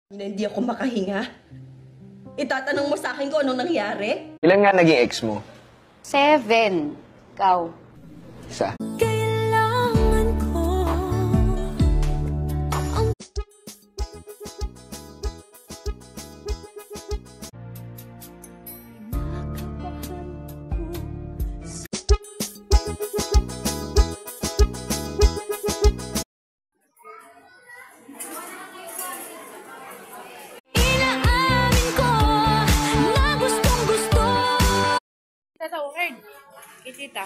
Na hindi ako makahinga. Itatanong mo sa akin kung anong nangyari? Ilan nga naging ex mo? 7. Ikaw. Isa. Kailangan ko ang... Inaamin ko na gustong gusto. Tita sa word. Kitita.